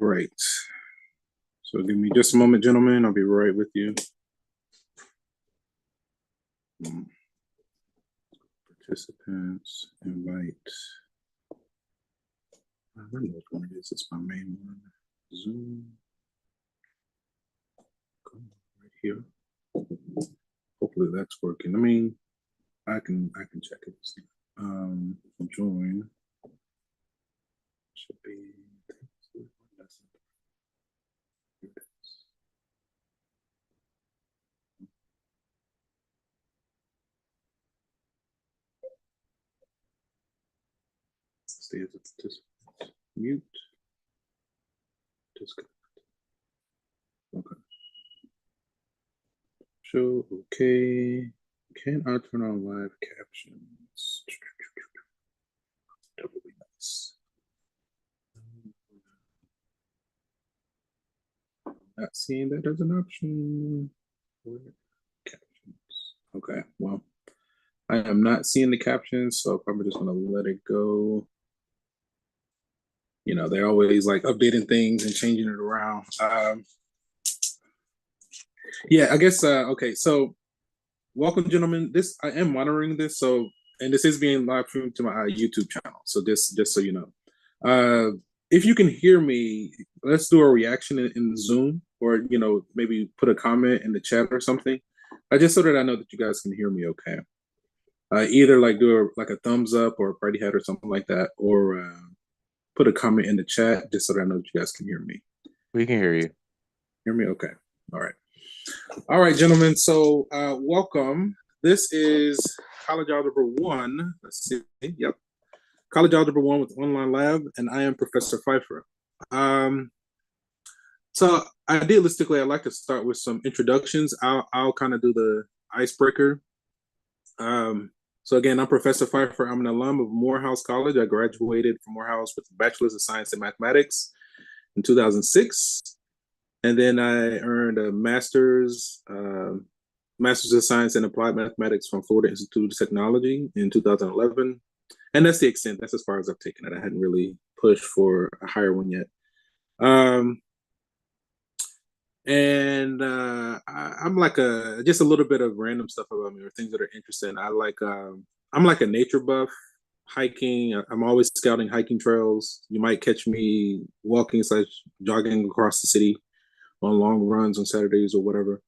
Right. So give me just a moment, gentlemen. I'll be right with you. Participants, invite. I don't know which one it is. It's my main one. Zoom. Come right here. Hopefully that's working. I mean, I can check it. Join should be. Stay as a participant. Mute. Disconnect. Okay. Show. Okay. Can I turn on live captions? That would be nice. Not seeing that as an option. Captions. Okay. Well, I am not seeing the captions, so I'm probably just gonna let it go. You know, they're always like updating things and changing it around. Yeah, I guess. Okay, so welcome, gentlemen. I am monitoring this, and this is being live streamed to my YouTube channel. So just so you know, if you can hear me, let's do a reaction in Zoom, or maybe put a comment in the chat or something. Just so that I know that you guys can hear me okay. Either like do a thumbs up or a party hat or something like that, or put a comment in the chat just so that I know that you guys can hear me. We can hear you. Hear me? Okay. All right. All right, gentlemen. So welcome. This is College Algebra 1. Let's see. Yep. College Algebra 1 with Online Lab, and I am Professor Phifer. So idealistically, I'd like to start with some introductions. I'll kind of do the icebreaker. So again, I'm Professor Phifer. I'm an alum of Morehouse College. I graduated from Morehouse with a Bachelor's of Science in Mathematics in 2006. And then I earned a master's of Science in Applied Mathematics from Florida Institute of Technology in 2011. And that's the extent. That's as far as I've taken it. I hadn't really pushed for a higher one yet. I'm like just a little bit of random stuff about me or things that are interesting. I'm like a nature buff, hiking. I'm always scouting hiking trails. You might catch me walking/jogging across the city on long runs on Saturdays or whatever.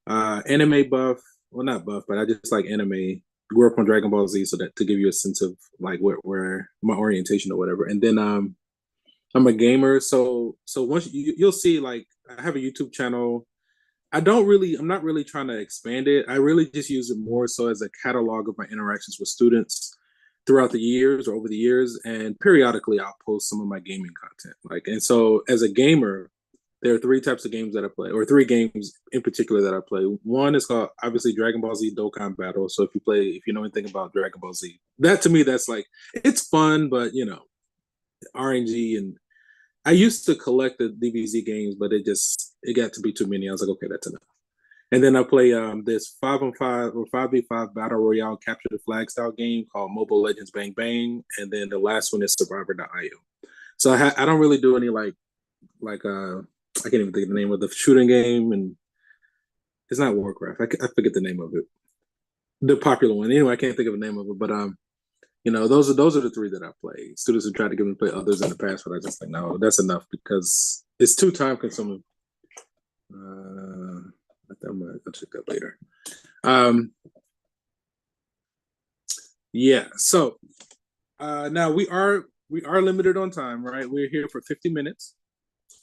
Anime buff, well not buff, but I just like anime. Grew up on Dragon Ball Z, so that to give you a sense of like where my orientation or whatever. And then I'm a gamer, so once you'll see, like I have a YouTube channel. I'm not really trying to expand it. I really just use it more so as a catalog of my interactions with students throughout the years or over the years, and periodically I'll post some of my gaming content. And so as a gamer, there are three types of games that I play, or three games in particular that I play. One is called obviously Dragon Ball Z Dokkan Battle. So if you know anything about Dragon Ball Z, that to me that's like it's fun, but RNG, and I used to collect the DBZ games, but it got to be too many. I was like, okay, that's enough. And then I play this 5-on-5 or 5v5 battle royale capture the flag style game called Mobile Legends Bang Bang, and then the last one is Survivor.io. So I don't really do any like I can't even think of the name of the shooting game, and it's not Warcraft. I forget the name of it, the popular one. Anyway, I can't think of the name of it, but those are the three that I play. Students have tried to get me to play others in the past, but I just think no, that's enough because it's too time consuming. I'll check that later. Yeah. So now we are limited on time, right? We're here for 50 minutes.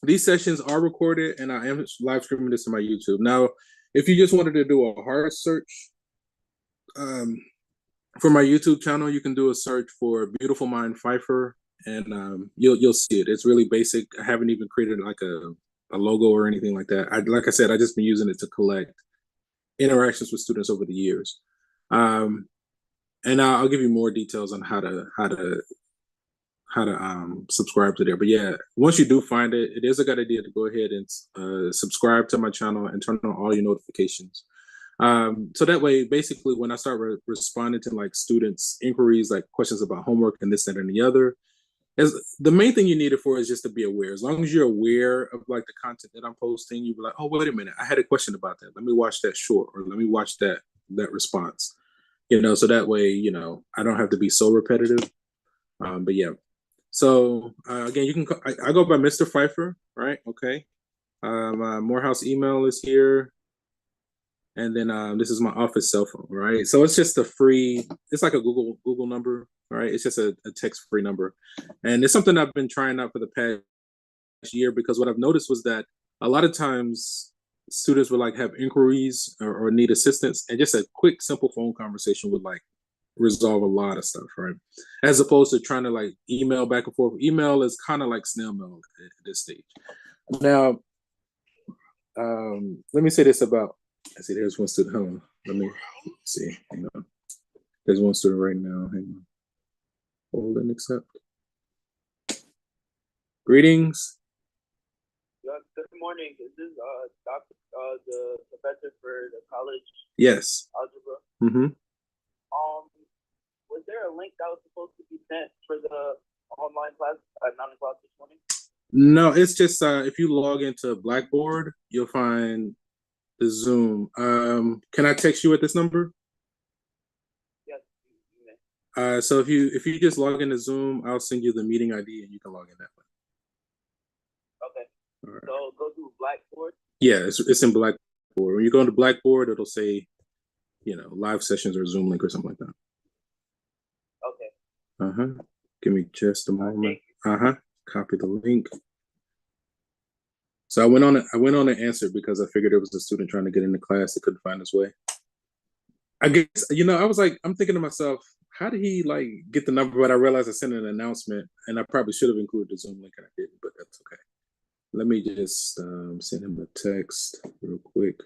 These sessions are recorded, and I am live streaming this to my YouTube. Now, if you just wanted to do a hard search for my YouTube channel, you can do a search for Beautiful Mind Phifer, and you'll see it. It's really basic. I haven't even created like a logo or anything like that. Like I said, I just been using it to collect interactions with students over the years. And I'll give you more details on how to subscribe to there. But yeah, once you do find it, it is a good idea to go ahead and subscribe to my channel and turn on all your notifications. So that way, basically, when I start responding to like students' inquiries, like questions about homework and this, that, and the other, as the main thing you need it for is just to be aware. As long as you're aware of like the content that I'm posting, you be like, oh, wait a minute, I had a question about that. Let me watch that short, or let me watch that response. So that way, I don't have to be so repetitive. But yeah. So again, you can. I go by Mr. Phifer, right? Okay. My Morehouse email is here, and then this is my office cell phone, right? So it's just a free. It's like a Google number, right? It's just a text free number, and it's something I've been trying out for the past year because what I've noticed was that a lot of times students would like have inquiries or need assistance, and just a quick, simple phone conversation would like resolve a lot of stuff, right? As opposed to trying to like email back and forth. Email is kind of like snail mail at this stage. Now, let me say this about. I see. There's one student. Hold on. Let me see. Hang on. There's one student right now. Hang on. Hold and accept. Greetings. Good morning. Is this Doctor the professor for the college? Yes. Algebra. Mm-hmm. Was there a link that was supposed to be sent for the online class at 9 o'clock this morning? No, it's just if you log into Blackboard, you'll find the Zoom. Can I text you at this number? Yes, you may. So if you just log into Zoom, I'll send you the meeting ID and you can log in that way. Okay. All right. So go to Blackboard. Yeah, it's in Blackboard. When you go into Blackboard, it'll say, live sessions or Zoom link or something like that. Okay. Give me just a moment. Copy the link. So I went on and answered because I figured it was a student trying to get into class that couldn't find his way. I guess, I was like, I'm thinking to myself, how did he like get the number? But I realized I sent an announcement and I probably should have included the Zoom link and I didn't, but that's okay. Let me just send him a text real quick.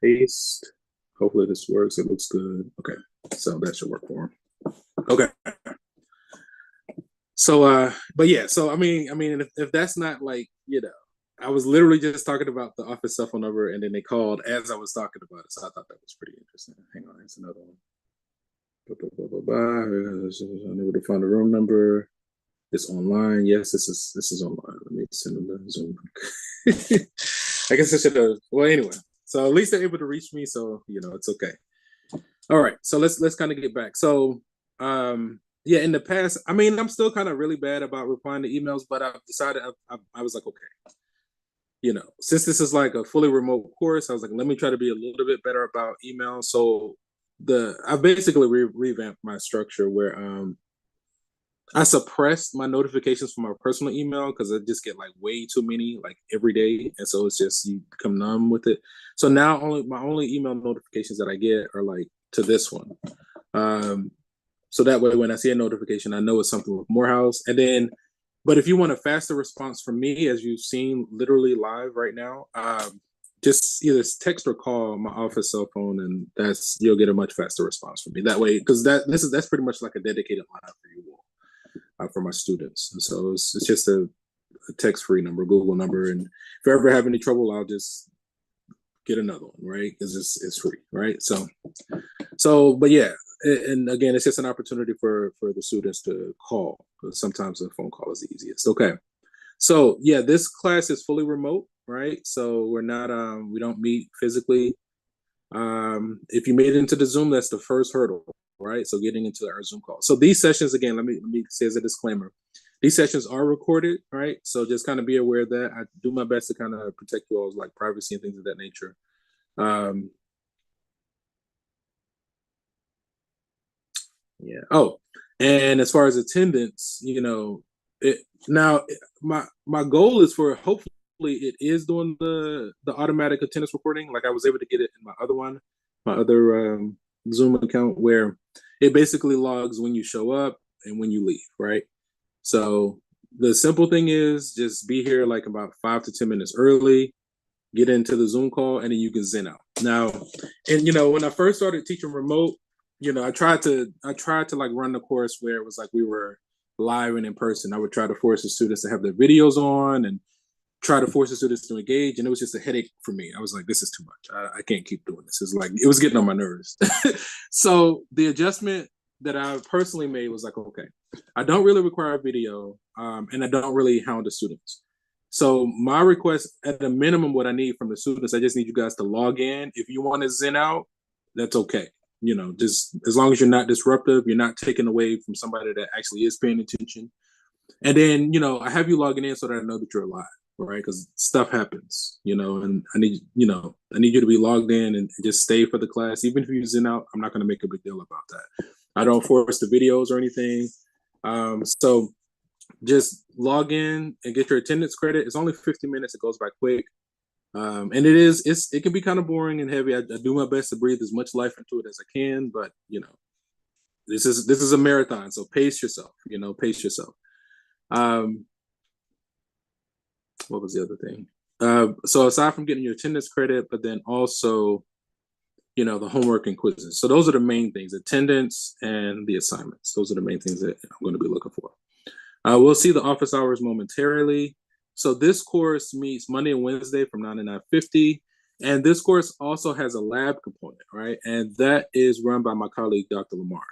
Paste. Hopefully this works. It looks good. Okay. So that should work for him. Okay. So, but yeah, so I mean, if that's not like, I was literally just talking about the office cell phone number, and then they called as I was talking about it. So I thought that was pretty interesting. Hang on, it's another one. Unable to find the room number. It's online. Yes, this is online. Let me send them the Zoom. I guess I should have. Well, anyway. So at least they're able to reach me. So it's okay. All right. So let's kind of get back. So yeah, in the past, I'm still kind of really bad about replying to emails, but I've decided I was like, okay, since this is like a fully remote course, I was like, let me try to be a little bit better about email. So I basically revamped my structure where I suppressed my notifications from my personal email because I just get like way too many like every day, and so it's just you become numb with it. So now my only email notifications that I get are like to this one. So that way, when I see a notification, I know it's something with Morehouse. And then, but if you want a faster response from me, as you've seen literally live right now, just either text or call my office cell phone, and you'll get a much faster response from me that way. Because that's pretty much like a dedicated line for you all, for my students. And so it's just a text-free number, Google number, and if I ever have any trouble, I'll just get another one, right? Because it's free, right? So, but yeah. And again, it's just an opportunity for the students to call, because sometimes a phone call is the easiest. Okay. So yeah, this class is fully remote, right? So we're not, we don't meet physically. If you made it into the Zoom, that's the first hurdle, right? So getting into our Zoom call. So these sessions, again, let me say as a disclaimer, these sessions are recorded, right? So just kind of be aware of that. I do my best to kind of protect you all's like privacy and things of that nature. Yeah. Oh, and as far as attendance, my goal is for hopefully it is doing the automatic attendance recording. Like I was able to get it in my other Zoom account, where it basically logs when you show up and when you leave, right? So the simple thing is just be here like about 5 to 10 minutes early, get into the Zoom call, and then you can zen out. Now, and when I first started teaching remote, I tried to like run the course where it was like we were live and in person. I would try to force the students to have their videos on and try to force the students to engage. And it was just a headache for me. I was like, this is too much. I can't keep doing this. It's like, it was getting on my nerves. So the adjustment that I personally made was like, okay, I don't really require a video, and I don't really hound the students. So my request, at a minimum, what I need from the students, I just need you guys to log in. If you want to Zen out, that's okay. You know, just as long as you're not disruptive, you're not taking away from somebody that actually is paying attention. And then, you know, I have you logging in so that I know that you're alive, right? Because stuff happens, you know, and I need, you know, I need you to be logged in and just stay for the class. Even if you Zen out, I'm not going to make a big deal about that. I don't force the videos or anything. So just log in and get your attendance credit. It's only 50 minutes. It goes by quick. And it can be kind of boring and heavy. I do my best to breathe as much life into it as I can, but you know, this is a marathon. So pace yourself, you know, pace yourself. What was the other thing? So aside from getting your attendance credit, but then also, you know, the homework and quizzes. So those are the main things: attendance and the assignments. Those are the main things that I'm going to be looking for. We'll see the office hours momentarily. So this course meets Monday and Wednesday from 9 to 9:50. And this course also has a lab component, right? And that is run by my colleague, Dr. Lamar.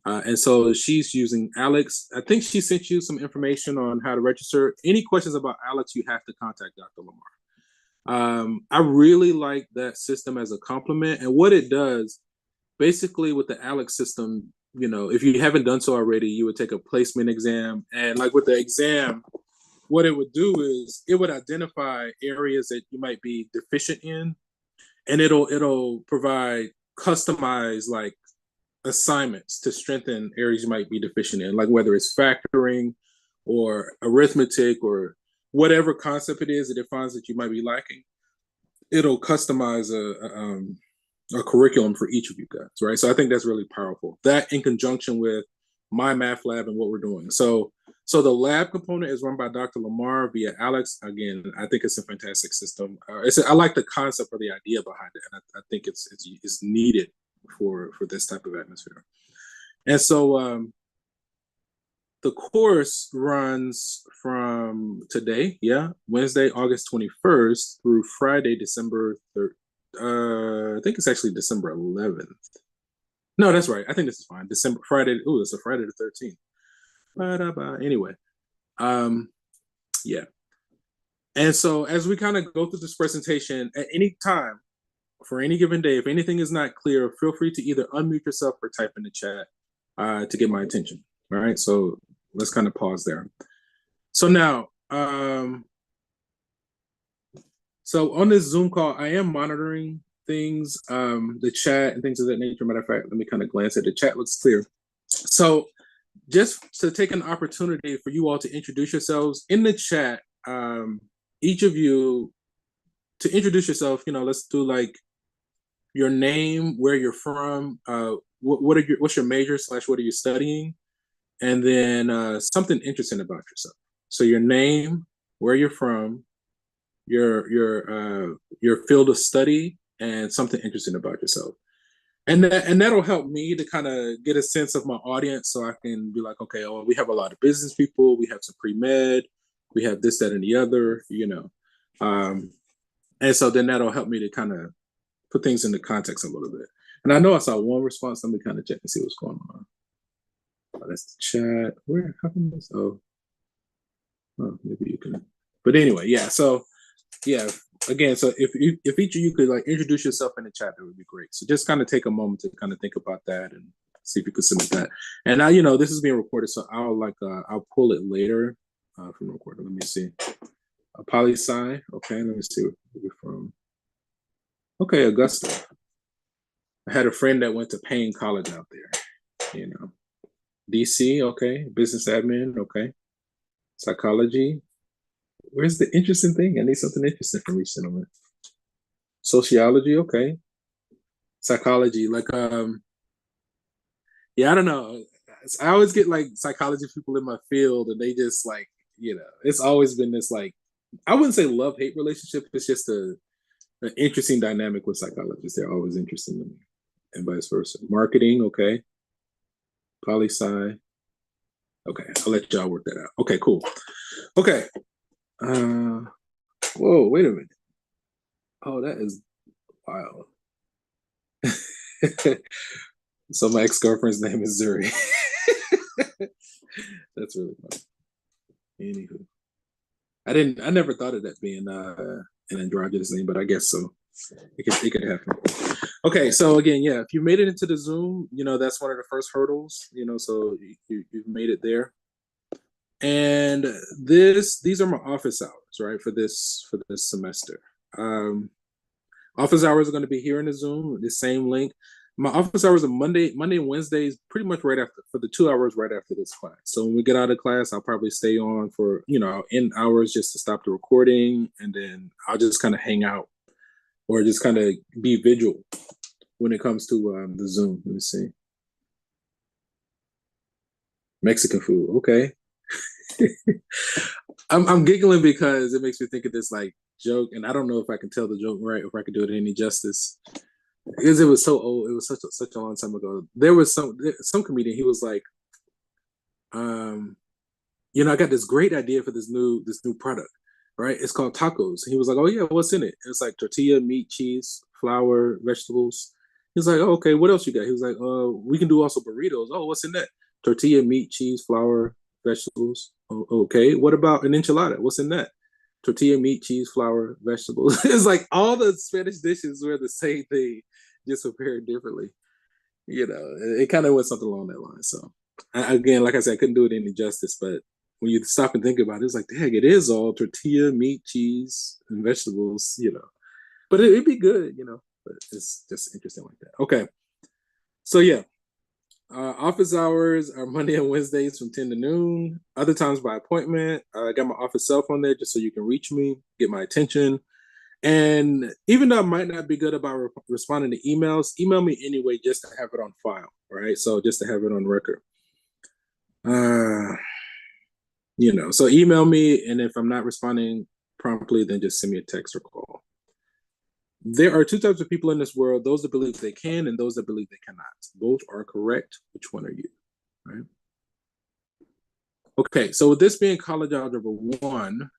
And so she's using Alex. I think she sent you some information on how to register. Any questions about Alex, you have to contact Dr. Lamar. I really like that system as a complement. And what it does, basically with the Alex system, you know, if you haven't done so already, you would take a placement exam. And like with the exam, what it would do is it would identify areas that you might be deficient in, and it'll provide customized like assignments to strengthen areas you might be deficient in, like whether it's factoring or arithmetic or whatever concept it is that it finds that you might be lacking. It'll customize a curriculum for each of you guys, right? So I think that's really powerful. That in conjunction with my math lab and what we're doing. So the lab component is run by Dr. Lamar via Alex. Again, I think it's a fantastic system. I like the concept or the idea behind it, and I think it's needed for this type of atmosphere. And so the course runs from today, Wednesday, August 21st through Friday, December 3rd. I think it's actually December 11th. No, that's right. I think this is fine. Friday. Oh, it's a Friday the 13th. Anyway, yeah. And so as we kind of go through this presentation, at any time, for any given day, if anything is not clear, feel free to either unmute yourself or type in the chat to get my attention. All right, so let's kind of pause there. So now, so on this Zoom call, I am monitoring things, the chat and things of that nature. Matter of fact, let me kind of glance at the chat. Looks clear. So just to take an opportunity for you all to introduce yourselves in the chat, each of you to introduce yourself, you know, let's do like your name, where you're from, what's your major / what are you studying, and then something interesting about yourself. So your name, where you're from, your field of study, and something interesting about yourself. And that'll help me to kind of get a sense of my audience, so I can be like, okay, oh, we have a lot of business people, we have some pre-med, we have this, that, and the other, you know. And so then that'll help me to kind of put things into context a little bit. And I know I saw one response. Let me kind of check and see what's going on. Oh, that's the chat. Where? How come this? Oh, maybe you can. But anyway, yeah. So yeah. Again, so if each of you could like introduce yourself in the chat, that would be great. So just kind of take a moment to kind of think about that and see if you could submit that. And now, you know, this is being recorded, so I'll pull it later from the recorder. Let me see. Poli Sci. Okay, let me see where we're from. Okay, Augusta. I had a friend that went to Payne College out there. You know, DC. Okay, business admin. Okay, psychology. Where's the interesting thing? I need something interesting from each gentleman. Sociology, okay. Psychology, like yeah, I don't know. I always get like psychology people in my field, and they just like, you know, it's always been this like, I wouldn't say love-hate relationship. It's just an interesting dynamic with psychologists. They're always interesting to me, and vice versa. Marketing, okay. Poli Sci. Okay, I'll let y'all work that out. Okay, cool. Okay. Whoa, wait a minute. Oh, that is wild. So my ex-girlfriend's name is Zuri. That's really funny. Anywho, I never thought of that being an androgynous name, but I guess so. It could happen. Okay, so again, yeah, if you made it into the Zoom, that's one of the first hurdles. So you've made it there. And these are my office hours, right, for this semester. Office hours are going to be here in the Zoom, the same link. My office hours are Monday and Wednesdays, pretty much right after, for the 2 hours right after this class. So when we get out of class, I'll probably stay on for, in hours just to stop the recording. And then I'll just kind of hang out or just kind of be visual when it comes to the Zoom. Let me see. Mexican food. Okay. I'm giggling because it makes me think of this like joke, and I don't know if I can tell the joke right, if I can do it any justice, because it was so old. It was such a long time ago. There was some comedian. He was like, I got this great idea for this new product, right? It's called tacos. He was like, oh yeah, what's in it? It's like tortilla, meat, cheese, flour, vegetables. He's like, oh, okay, what else you got? He was like, we can do also burritos. Oh, what's in that? Tortilla, meat, cheese, flour, vegetables. Oh, okay. What about an enchilada? What's in that? Tortilla, meat, cheese, flour, vegetables. It's like all the Spanish dishes were the same thing, just prepared differently. It kind of went something along that line. So, again, like I said, I couldn't do it any justice, but when you stop and think about it, it's like, dang, it is all tortilla, meat, cheese, and vegetables, But it'd be good, But it's just interesting like that. Okay. So, yeah. Office hours are Monday and Wednesdays from 10 to noon. Other times by appointment. I got my office cell phone there just so you can reach me, get my attention. And even though I might not be good about responding to emails, email me anyway just to have it on file, right? So just to have it on record. So email me, and if I'm not responding promptly, then just send me a text or call. There are two types of people in this world, those that believe they can and those that believe they cannot. Both are correct. Which one are you? Right? Okay, so with this being college algebra 1,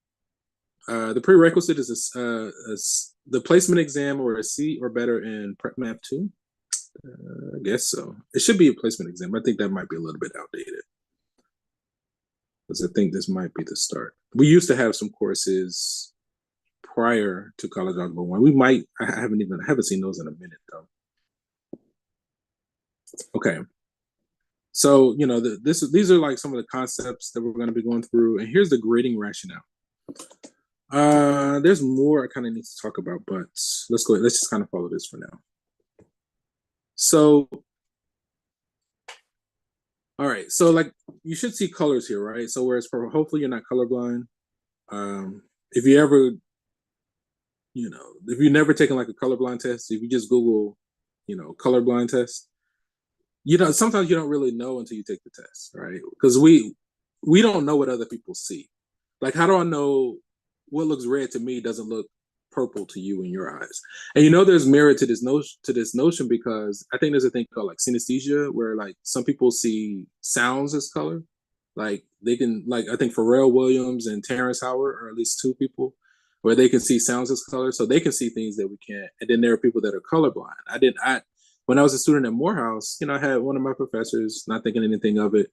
the prerequisite is the placement exam or a C or better in Prep Math 2. I guess so. It should be a placement exam. I think that might be a little bit outdated, because I think this might be the start. We used to have some courses prior to college algebra 1. We might. I haven't seen those in a minute though. Okay. So these are like some of the concepts that we're going to be going through, and here's the grading rationale. There's more I kind of need to talk about, but let's go. Let's just kind of follow this for now. So, all right. So like you should see colors here, right? So whereas hopefully you're not colorblind. If you ever, if you've never taken like a colorblind test, if you just Google, colorblind test, sometimes you don't really know until you take the test, right? Because we don't know what other people see. Like, how do I know what looks red to me doesn't look purple to you in your eyes? And there's merit to this notion because I think there's a thing called like synesthesia, where like some people see sounds as color. Like they can, like I think Pharrell Williams and Terrence Howard are at least two people where they can see sounds as color, so they can see things that we can't. And then there are people that are colorblind. When I was a student at Morehouse, I had one of my professors not thinking anything of it.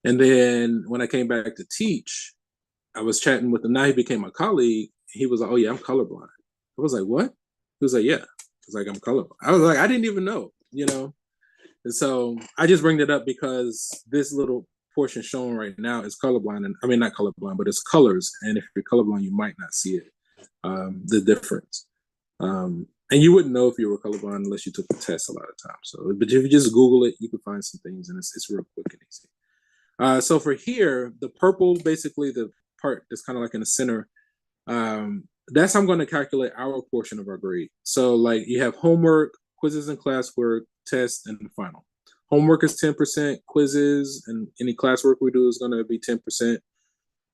And then when I came back to teach, I was chatting with him. Now he became a colleague. He was like, oh yeah, I'm colorblind. I was like, what? He was like, yeah. I was like, I'm colorblind. I was like, I didn't even know, And so I just bring that up because this little portion shown right now is colorblind. And I mean, not colorblind, but it's colors. And if you're colorblind, you might not see it, the difference. And you wouldn't know if you were colorblind unless you took the test a lot of times. So, but if you just Google it, you can find some things, and it's real quick and easy. So for here, the purple, basically the part that's kind of like in the center, that's how I'm going to calculate our portion of our grade. So like you have homework, quizzes and classwork, tests, and the final. Homework is 10%, quizzes and any classwork we do is going to be 10%.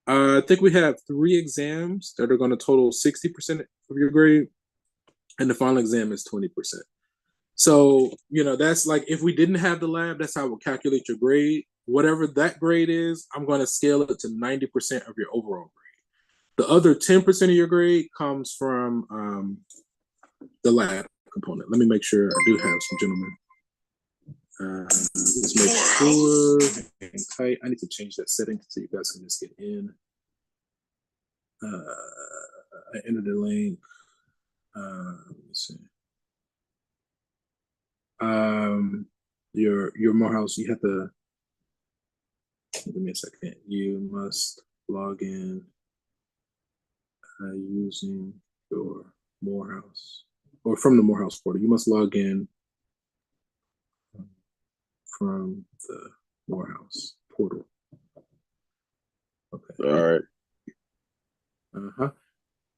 I think we have 3 exams that are going to total 60% of your grade, and the final exam is 20%. So, that's like if we didn't have the lab, that's how we'll calculate your grade. Whatever that grade is, I'm going to scale it to 90% of your overall grade. The other 10% of your grade comes from the lab component. Let me make sure I do have some gentlemen Let's make sure hang tight. I need to change that setting so you guys can just get in. I entered the link. Let's see. Your Morehouse, you have to give me a second. You must log in using your Morehouse or from the Morehouse portal. You must log in from the Morehouse portal. Okay. All right.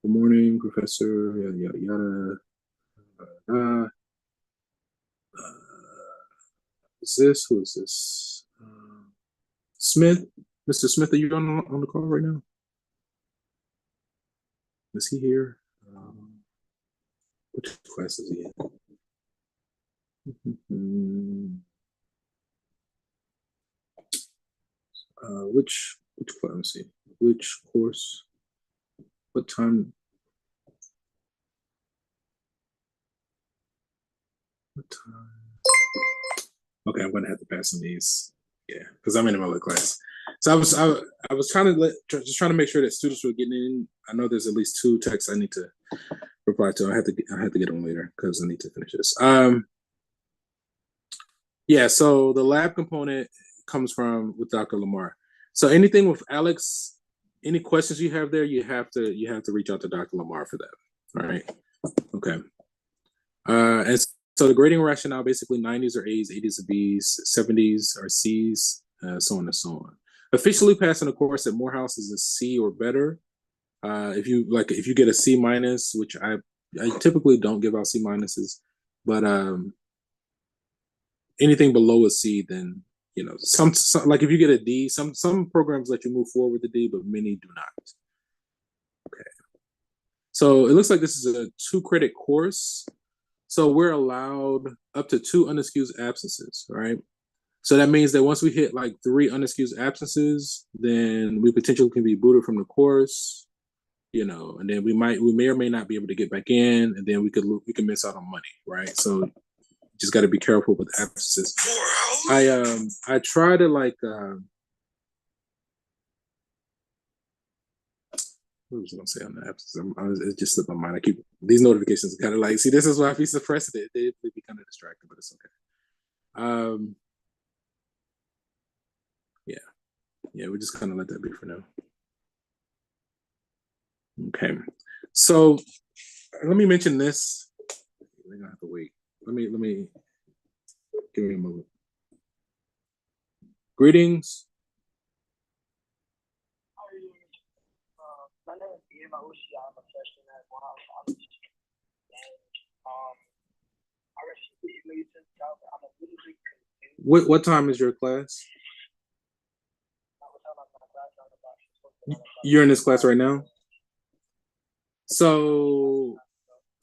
Good morning, Professor. Yada yada yada. Is this? Who is this? Smith. Mr. Smith, are you on the call right now? Is he here? Which class is he in? Which class? Let me see. Which course? What time? What time? Okay, I'm gonna have to pass on these. Yeah, because I'm in the middle of class. So I was trying to make sure that students were getting in. I know there's at least 2 texts I need to reply to. I have to get them later because I need to finish this. Yeah, so the lab component comes from with Dr. Lamar. So anything with Alex, any questions you have there, you have to reach out to Dr. Lamar for that. All right. Okay. And so the grading rationale, basically 90s are A's, 80s are B's, 70s are C's, so on and so on. Officially passing a course at Morehouse is a C or better. If you get a C minus, which I typically don't give out C minuses, but anything below a C, then some like if you get a D, some programs let you move forward with the D, but many do not. Okay. So it looks like this is a 2-credit course. So we're allowed up to 2 unexcused absences, right? So that means that once we hit like 3 unexcused absences, then we potentially can be booted from the course, and then we may or may not be able to get back in, and then we can miss out on money, right? So just got to be careful with absences. I try to what was I gonna say on the absences? It just slipped my mind. I keep these notifications kind of see, this is why I be suppressing it. They be kind of distracting, but it's okay. Yeah, we just kind of let that be for now. Okay, so let me mention this. We're gonna have to wait. Let me give me a moment. Greetings. My name is Ian Maushi. I'm a freshman at Morehouse College. And I received the email you sent out. I'm a little bit confused. What time is your class? You're in this class right now? So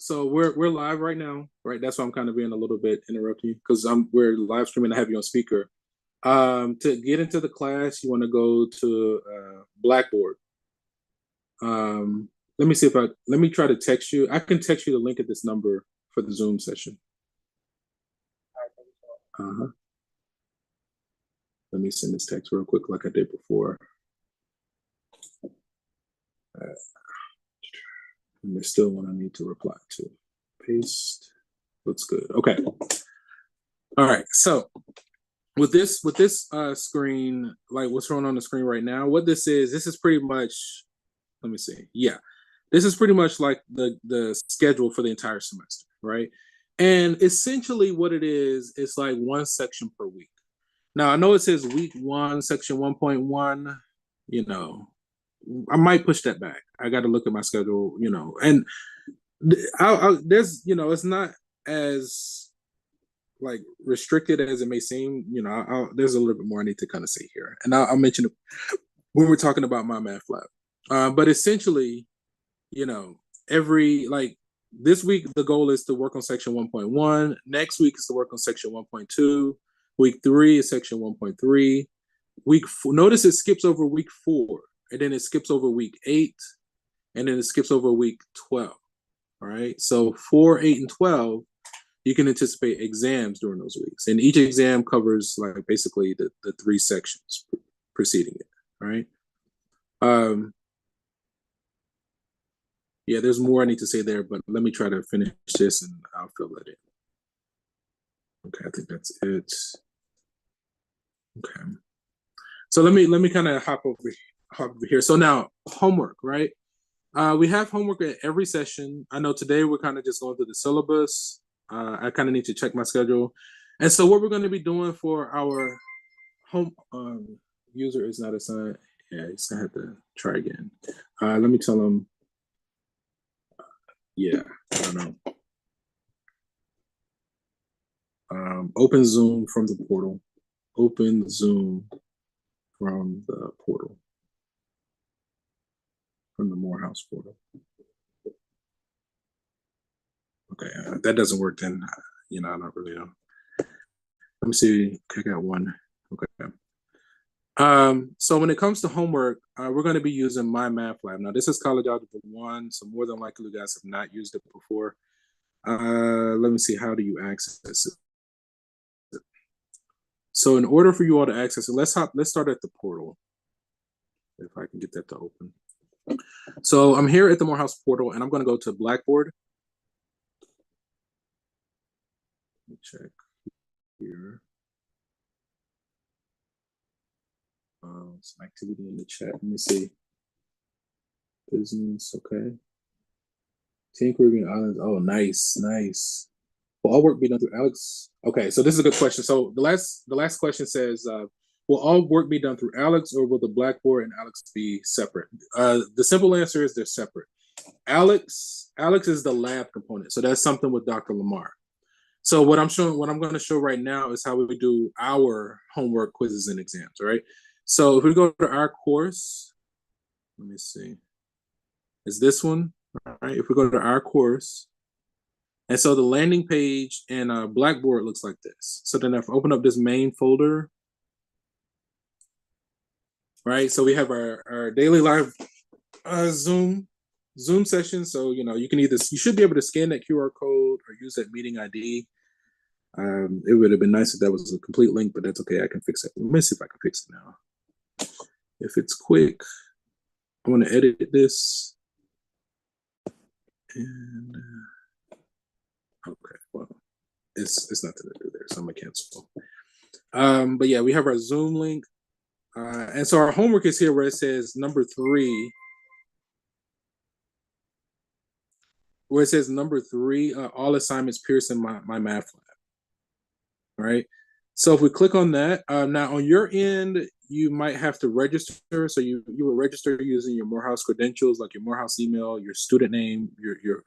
we're live right now, right? That's why I'm kind of being a little bit interrupting because we're live streaming. I have you on speaker. To get into the class, you want to go to Blackboard. Let me try to text you. I can text you the link at this number for the Zoom session. Let me send this text real quick like I did before. And there's still one I need to reply to. Paste. Looks good. Okay. All right. So with this screen, like what's thrown on the screen right now, what this is pretty much, let me see. Yeah. This is pretty much like the schedule for the entire semester, right? And essentially what it is, it's like 1 section per week. Now I know it says week 1, section 1.1, I might push that back. I got to look at my schedule, and there's, it's not as like restricted as it may seem. There's a little bit more I need to kind of say here, and I'll mention it when we're talking about my math lab. But essentially, this week the goal is to work on section 1.1. Next week is to work on section 1.2. Week 3 is section 1.3. Notice it skips over week 4. And then it skips over week 8, and then it skips over week 12. All right. So 4, 8, and 12, you can anticipate exams during those weeks. And each exam covers like basically the 3 sections preceding it, right? Yeah, there's more I need to say there, but let me try to finish this and I'll fill that in. Okay, I think that's it. Okay. So let me kind of hop over here. So now homework, right? We have homework at every session. I know today we're kind of just going through the syllabus. I kind of need to check my schedule. And so what we're going to be doing for our home user is not assigned. Yeah, he's gonna have to try again. Let me tell him. Yeah, I don't know. Open Zoom from the portal. Open Zoom from the portal. From the Morehouse portal. Okay, that doesn't work then. I don't really know. Let me see. Okay, I got one. Okay. So when it comes to homework, we're going to be using My Math Lab. Now, this is College Algebra 1, so more than likely you guys have not used it before. Let me see. How do you access it? So in order for you all to access it, let's start at the portal. If I can get that to open. So I'm here at the Morehouse portal, and I'm going to go to Blackboard. Let me check here. Some activity in the chat. Let me see. Business, okay. Team Caribbean Islands. Oh, nice. Will all work be done through Alex? Okay, so this is a good question. So the last question says, will all work be done through Alex, or will the Blackboard and Alex be separate? The simple answer is they're separate. Alex is the lab component, so that's something with Dr. Lamar. So what I'm going to show right now is how we do our homework, quizzes, and exams. All right. So if we go to our course, let me see. Is this one? All right. If we go to our course, and so the landing page in Blackboard looks like this. So then if I open up this main folder, right? So we have our daily live Zoom session. So you should be able to scan that QR code or use that meeting ID. It would have been nice if that was a complete link, but that's okay. I can fix it. Let me see if I can fix it now. If it's quick, I want to edit this. And okay, well, it's nothing to do there, so I'm gonna cancel. But yeah, we have our Zoom link, and so our homework is here where it says number 3. Where it says number 3, all assignments Pearson my math lab. Right. So if we click on that, now on your end, you might have to register. So you will register using your Morehouse credentials, like your Morehouse email, your student name, your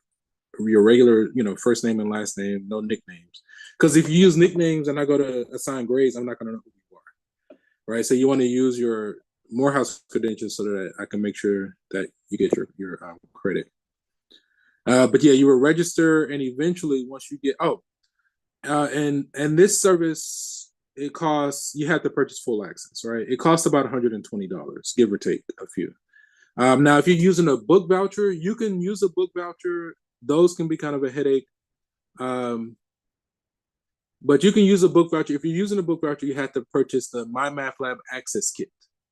regular, first name and last name, no nicknames. Because if you use nicknames and I go to assign grades, I'm not going to know who you are. Right. So you want to use your Morehouse credentials so that I can make sure that you get your credit. But yeah, you will register, and eventually once you get and this service, it costs, you have to purchase full access, right? It costs about $120, give or take a few. Now, if you're using a book voucher, you can use a book voucher. Those can be kind of a headache. But you can use a book voucher. If you're using a book voucher, you have to purchase the My Math Lab Access Kit,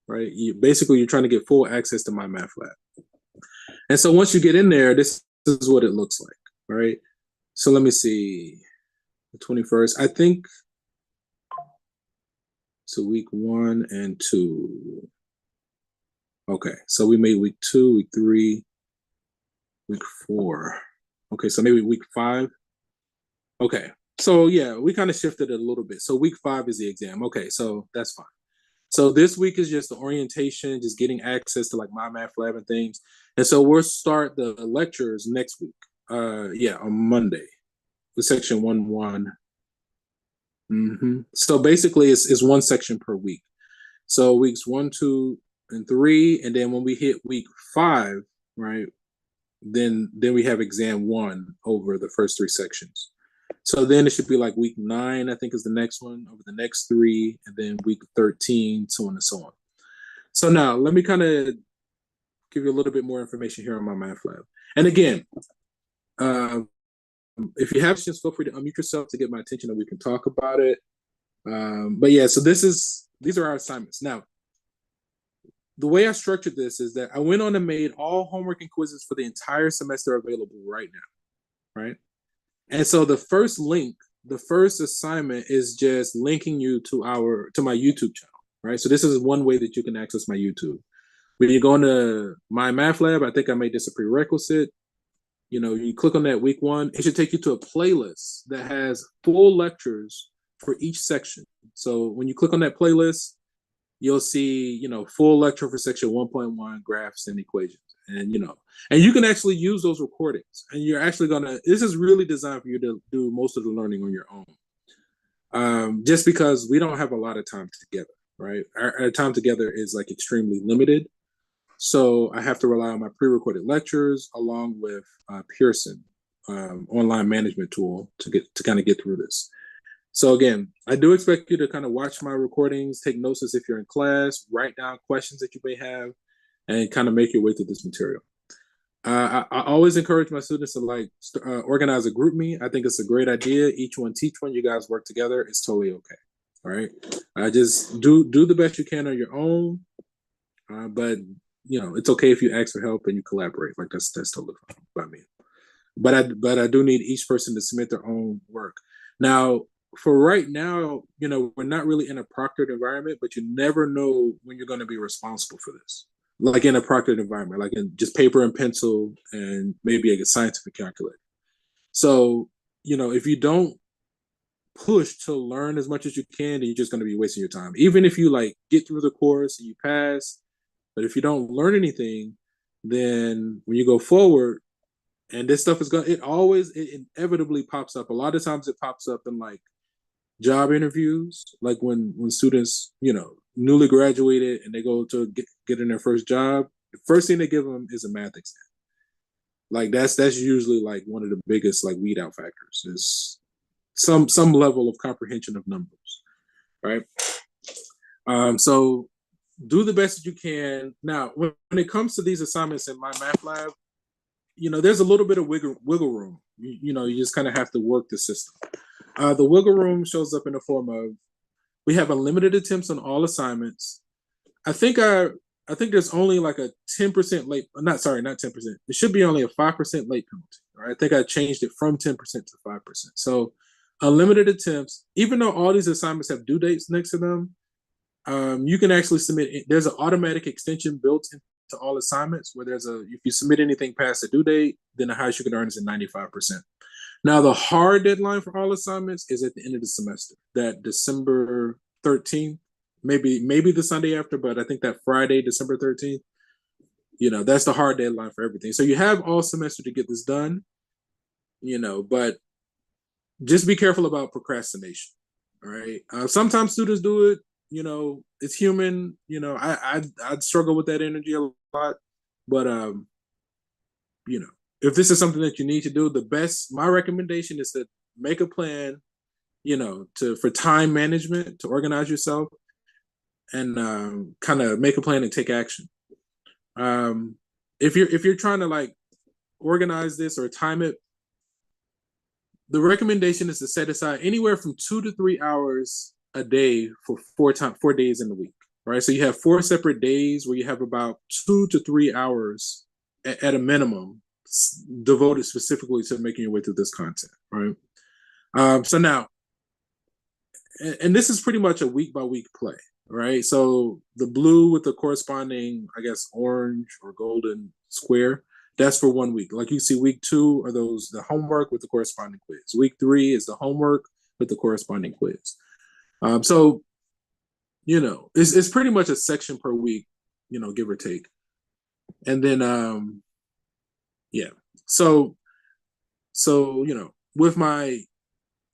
right? Basically, you're trying to get full access to My Math Lab. And so once you get in there, this is what it looks like, right? So let me see. The 21st, I think. So week 1 and 2. Okay, so we made week 2, week 3, week 4. Okay, so maybe week 5. Okay, so yeah, we kind of shifted it a little bit. So week 5 is the exam. Okay, so that's fine. So this week is just the orientation, just getting access to like My Math Lab and things. And so we'll start the lectures next week. On Monday, with section 1-1. So basically, it's one section per week. So weeks 1, 2, and 3, and then when we hit week 5, right, then we have exam 1 over the first 3 sections. So then it should be like week 9, I think, is the next one over the next 3, and then week 13, so on and so on. So now let me kind of give you a little bit more information here on My Math Lab. And again, if you have questions, feel free to unmute yourself to get my attention and we can talk about it. But yeah, so these are our assignments. Now, the way I structured this is that I went on and made all homework and quizzes for the entire semester available right now, right? And so the first link, the first assignment is just linking you to my YouTube channel, right? So this is one way that you can access my YouTube. When you go into my math lab, I think I made this a prerequisite. You click on that week 1, it should take you to a playlist that has full lectures for each section. So when you click on that playlist, you'll see, full lecture for section 1.1, graphs and equations. And, and you can actually use those recordings. And you're actually this is really designed for you to do most of the learning on your own. Just because we don't have a lot of time together, right? Our time together is like extremely limited. So I have to rely on my pre-recorded lectures along with Pearson, online management tool to kind of get through this. So again, I do expect you to kind of watch my recordings, take notes as if you're in class, write down questions that you may have, and kind of make your way through this material. I always encourage my students to organize a group me. I think it's a great idea. Each one teach one. You guys work together. It's totally okay. All right. Just do the best you can on your own. But it's okay if you ask for help and you collaborate. Like that's totally fine by me. But I do need each person to submit their own work. Now, for right now, we're not really in a proctored environment, but you never know when you're going to be responsible for this. Like in a proctored environment, like in just paper and pencil and maybe a scientific calculator. So, if you don't push to learn as much as you can, then you're just going to be wasting your time. Even if you get through the course and you pass, but if you don't learn anything, then when you go forward, and this stuff is it inevitably pops up. A lot of times it pops up in job interviews, like when students, newly graduated and they go to get in their first job, the first thing they give them is a math exam. That's usually one of the biggest weed out factors is some level of comprehension of numbers, right? So do the best that you can. Now, when it comes to these assignments in my math lab, there's a little bit of wiggle room. You just kind of have to work the system. The wiggle room shows up in the form of we have unlimited attempts on all assignments. I think there's only a 10% late. Not 10%. It should be only a 5% late penalty. Right? I think I changed it from 10% to 5%. So unlimited attempts. Even though all these assignments have due dates next to them, you can actually submit. There's an automatic extension built into all assignments where if you submit anything past the due date, then the highest you can earn is at 95%. Now, the hard deadline for all assignments is at the end of the semester, that December 13th, maybe the Sunday after, but I think that Friday, December 13th, that's the hard deadline for everything. So you have all semester to get this done, but just be careful about procrastination, all right? Sometimes students do it, it's human, I'd struggle with that energy a lot, but, if this is something that you need to do, my recommendation is to make a plan, for time management, to organize yourself and kind of make a plan and take action. If you're trying to organize this or time it, the recommendation is to set aside anywhere from 2 to 3 hours a day for 4 days in the week, right? So you have 4 separate days where you have about 2 to 3 hours at a minimum devoted specifically to making your way through this content, right? So now, and this is pretty much a week by week play, right? So the blue with the corresponding, I guess, orange or golden square, that's for 1 week. Like you see, week 2 are the homework with the corresponding quiz. Week 3 is the homework with the corresponding quiz. So, it's pretty much a section per week, give or take. And then, yeah. So, with my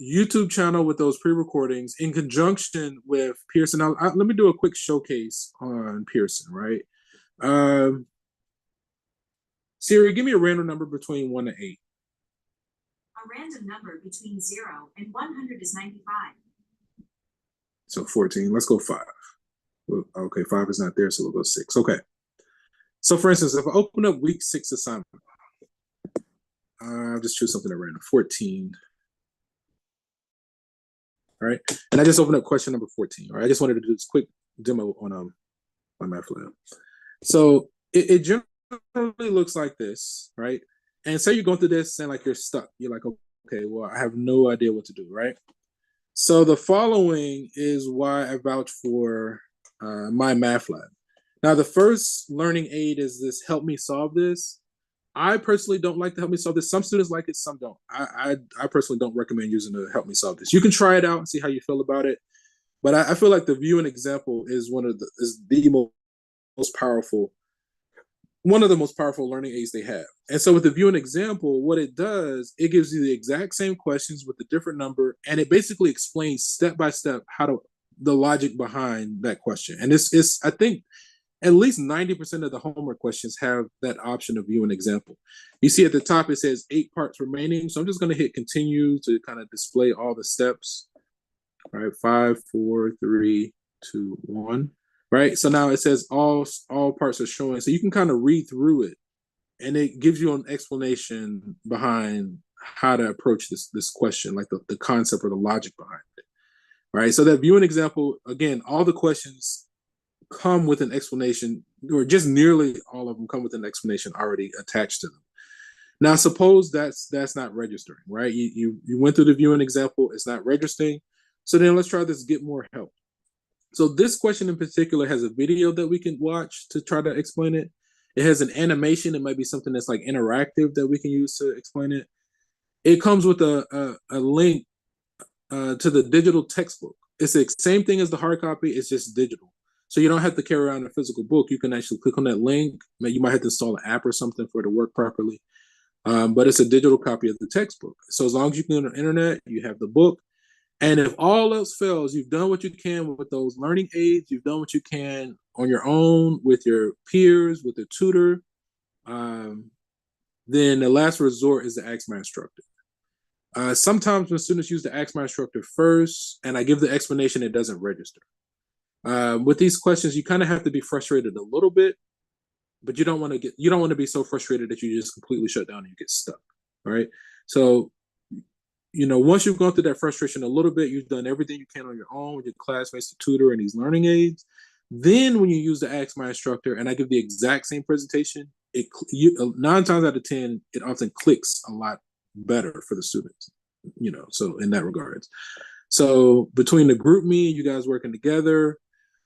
YouTube channel with those pre-recordings in conjunction with Pearson, let me do a quick showcase on Pearson, right? Siri, give me a random number between 1 and 8. A random number between 0 and 100 is 95. So 14. Let's go 5. Okay, 5 is not there, so we'll go 6. Okay. So for instance, if I open up week 6 assignment, I'll just choose something at random. 14. All right, and I just opened up question number 14. All right, I just wanted to do this quick demo on MATLAB. So it generally looks like this, right? And say you're going through this and like you're stuck. You're like, okay, well, I have no idea what to do, right? So the following is why I vouch for MyMathLab. Now, the first learning aid is this help me solve this. I personally don't like to help me solve this. Some students like it, some don't. I personally don't recommend using the help me solve this. You can try it out and see how you feel about it. But I feel like the view and example is the most powerful, one of the most powerful learning aids they have. And so with the view and example, what it does, it gives you the exact same questions with a different number, and it basically explains step by step the logic behind that question. And it's I think at least 90% of the homework questions have that option of view and example. You see at the top, it says 8 parts remaining. So I'm just going to hit continue to kind of display all the steps. All right, 5, 4, 3, 2, 1. Right. So now it says all parts are showing. So you can kind of read through it and it gives you an explanation behind how to approach this question, like the concept or the logic behind it. Right. So that view and example, again, all the questions come with an explanation, or just nearly all of them come with an explanation already attached to them. Now, suppose that's not registering, right? You went through the view and example, it's not registering. So then let's try this get more help. So this question in particular has a video that we can watch to try to explain it. It has an animation. It might be something that's like interactive that we can use to explain it. It comes with a link to the digital textbook. It's the same thing as the hard copy. It's just digital. So you don't have to carry around a physical book. You can actually click on that link. You might have to install an app or something for it to work properly. But it's a digital copy of the textbook. So as long as you can get on the internet, you have the book. And if all else fails, you've done what you can with those learning aids. You've done what you can on your own with your peers, with a tutor. Then the last resort is to ask my instructor. Sometimes when students use to ask my instructor first, and I give the explanation, it doesn't register. With these questions, you kind of have to be frustrated a little bit, but you don't want to be so frustrated that you just completely shut down and you get stuck. All right. So, once you've gone through that frustration a little bit, you've done everything you can on your own with your classmates, the tutor, and these learning aids. Then when you use the Ask My Instructor and I give the exact same presentation, 9 times out of 10, it often clicks a lot better for the students, so in that regards. So between the group me, you guys working together,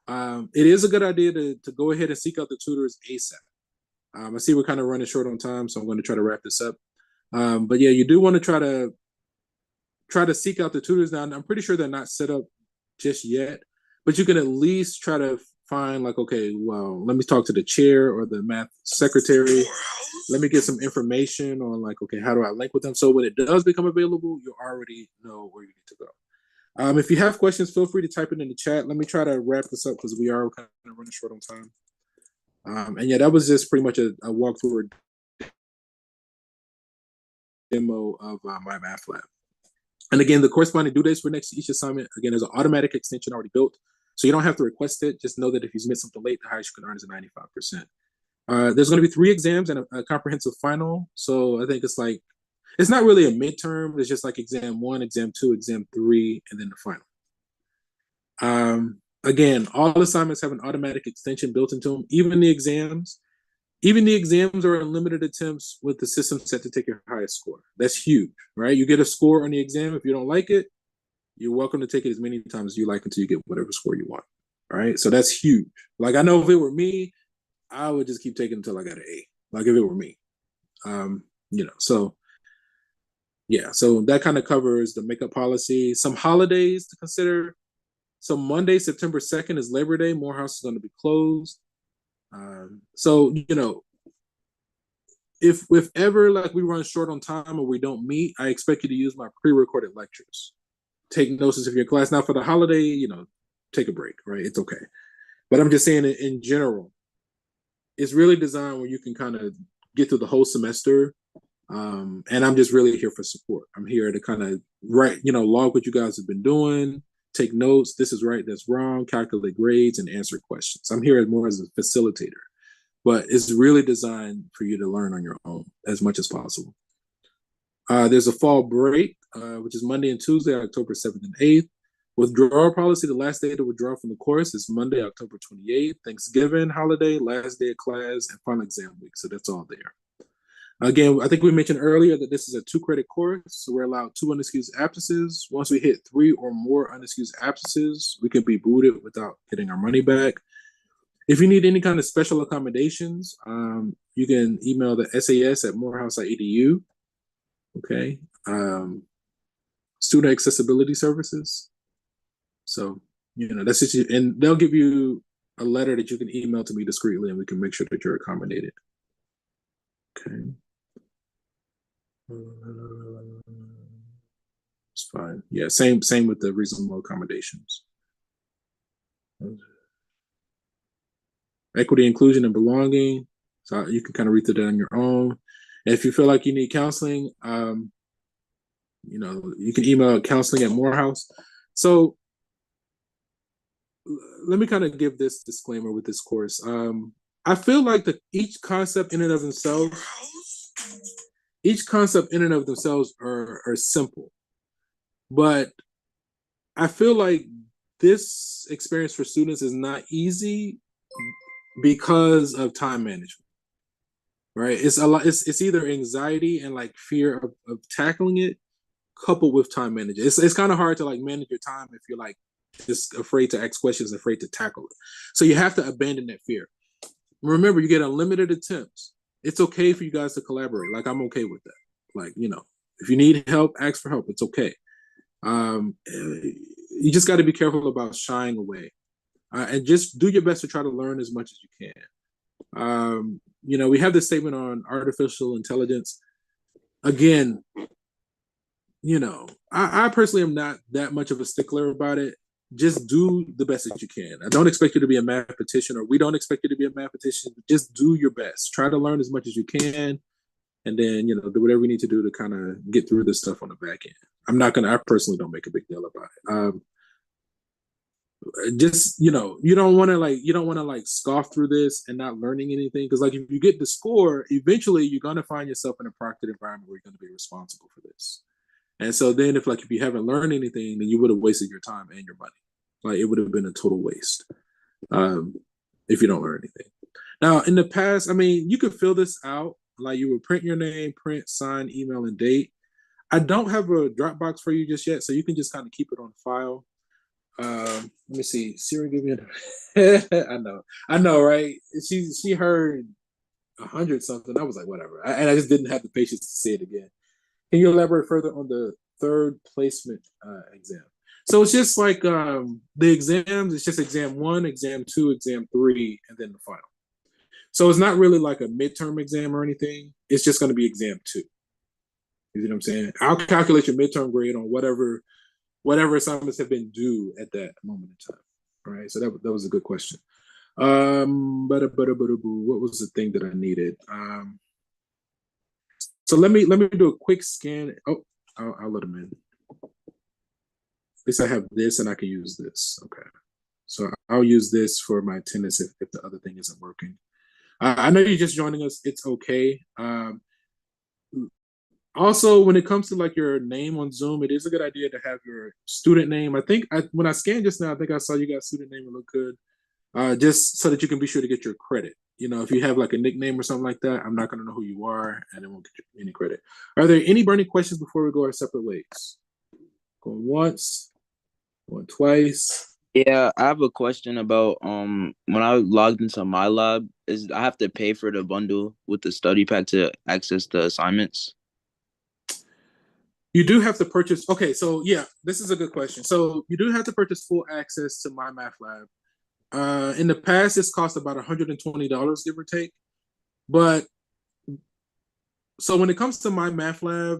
it is a good idea to go ahead and seek out the tutors ASAP. I see we're kind of running short on time, so I'm going to try to wrap this up. But yeah, you do want to try to seek out the tutors now. I'm pretty sure they're not set up just yet, but you can at least try to find like, okay, well, let me talk to the chair or the math secretary. Let me get some information on like, okay, how do I link with them? So when it does become available, you already know where you need to go. If you have questions, feel free to type it in the chat. Let me try to wrap this up because we are kind of running short on time. And yeah, that was just pretty much a walkthrough demo of MyMathLab. And again, the corresponding due dates for each assignment, again, there's an automatic extension already built. So you don't have to request it. Just know that if you submit something late, the highest you can earn is a 95%. There's going to be 3 exams and a comprehensive final. So I think it's not really a midterm. It's just like exam 1, exam 2, exam 3, and then the final. Again, all assignments have an automatic extension built into them, even the exams. Even the exams are unlimited attempts with the system set to take your highest score. That's huge, right? You get a score on the exam. If you don't like it, you're welcome to take it as many times as you like until you get whatever score you want. All right. So that's huge. Like I know if it were me, I would just keep taking until I got an A. Like if it were me. So yeah. So that kind of covers the makeup policy. Some holidays to consider. So Monday, September 2nd is Labor Day. Morehouse is going to be closed. So if ever like we run short on time or we don't meet, I expect you to use my pre-recorded lectures. Take notice of your class. Now for the holiday, take a break, right? It's okay. But I'm just saying in general, it's really designed where you can kind of get through the whole semester. And I'm just really here for support. I'm here to kind of log what you guys have been doing, take notes. This is right, that's wrong, calculate grades and answer questions. I'm here more as a facilitator, but it's really designed for you to learn on your own as much as possible. There's a fall break, which is Monday and Tuesday, October 7th and 8th. Withdrawal policy, the last day to withdraw from the course is Monday, October 28th. Thanksgiving holiday, last day of class, and final exam week. So that's all there. Again, I think we mentioned earlier that this is a 2-credit course, so we're allowed 2 unexcused absences. Once we hit 3 or more unexcused absences, we can be booted without getting our money back. If you need any kind of special accommodations, you can email the SAS at morehouse.edu. Okay. Student accessibility services. So, that's just, and they'll give you a letter that you can email to me discreetly, and we can make sure that you're accommodated. Okay. It's fine. Yeah, same with the reasonable accommodations. Equity, inclusion, and belonging. So you can kind of read through that on your own. And if you feel like you need counseling, you can email counseling at Morehouse. So let me kind of give this disclaimer with this course. I feel like each concept in and of themselves are simple, but I feel like this experience for students is not easy because of time management, right? It's a lot. It's either anxiety and like fear of tackling it, coupled with time management. It's kind of hard to like manage your time if you're like just afraid to ask questions, afraid to tackle it. So you have to abandon that fear. Remember, you get unlimited attempts. It's okay for you guys to collaborate. Like, I'm okay with that. Like, if you need help, ask for help. It's okay. You just got to be careful about shying away, and just do your best to try to learn as much as you can. We have this statement on artificial intelligence. Again, I personally am not that much of a stickler about it. Just do the best that you can. I don't expect you to be a mathematician, or we don't expect you to be a mathematician. Just do your best. Try to learn as much as you can, and then do whatever you need to do to kind of get through this stuff on the back end. I personally don't make a big deal about it. Just you don't want to like scoff through this and not learning anything, because like if you get the score, eventually you're going to find yourself in a proctored environment where you're going to be responsible for this. And so then if you haven't learned anything, then you would have wasted your time and your money. Like, it would have been a total waste if you don't learn anything. Now, in the past, you could fill this out. Like, you would print your name, print, sign, email, and date. I don't have a Dropbox for you just yet, so you can just kind of keep it on file. Let me see. Siri, give me a... I know, right? She heard 100 something. I was like, whatever. And I just didn't have the patience to say it again. Can you elaborate further on the third placement exam? So it's just like the exams. It's just exam 1, exam 2, exam 3, and then the final. So it's not really like a midterm exam or anything. It's just going to be exam 2. You know what I'm saying? I'll calculate your midterm grade on whatever assignments have been due at that moment in time. All right. So that was a good question. What was the thing that I needed? So let me do a quick scan. Oh, I'll let them in. At least I have this and I can use this. Okay. So I'll use this for my attendance if the other thing isn't working. I know you're just joining us. It's okay. Also, when it comes to like your name on Zoom, it is a good idea to have your student name. I think when I scanned just now, I think I saw you got student name. It looked good. Just so that you can be sure to get your credit. If you have like a nickname or something like that, I'm not going to know who you are and it won't get you any credit. Are there any burning questions before we go our separate ways? Going once, going twice. Yeah, I have a question about when I logged into my lab, I have to pay for the bundle with the study pack to access the assignments? You do have to purchase. Okay, so yeah, this is a good question. So you do have to purchase full access to My Math Lab. In the past, it's cost about $120, give or take. But so when it comes to My Math Lab,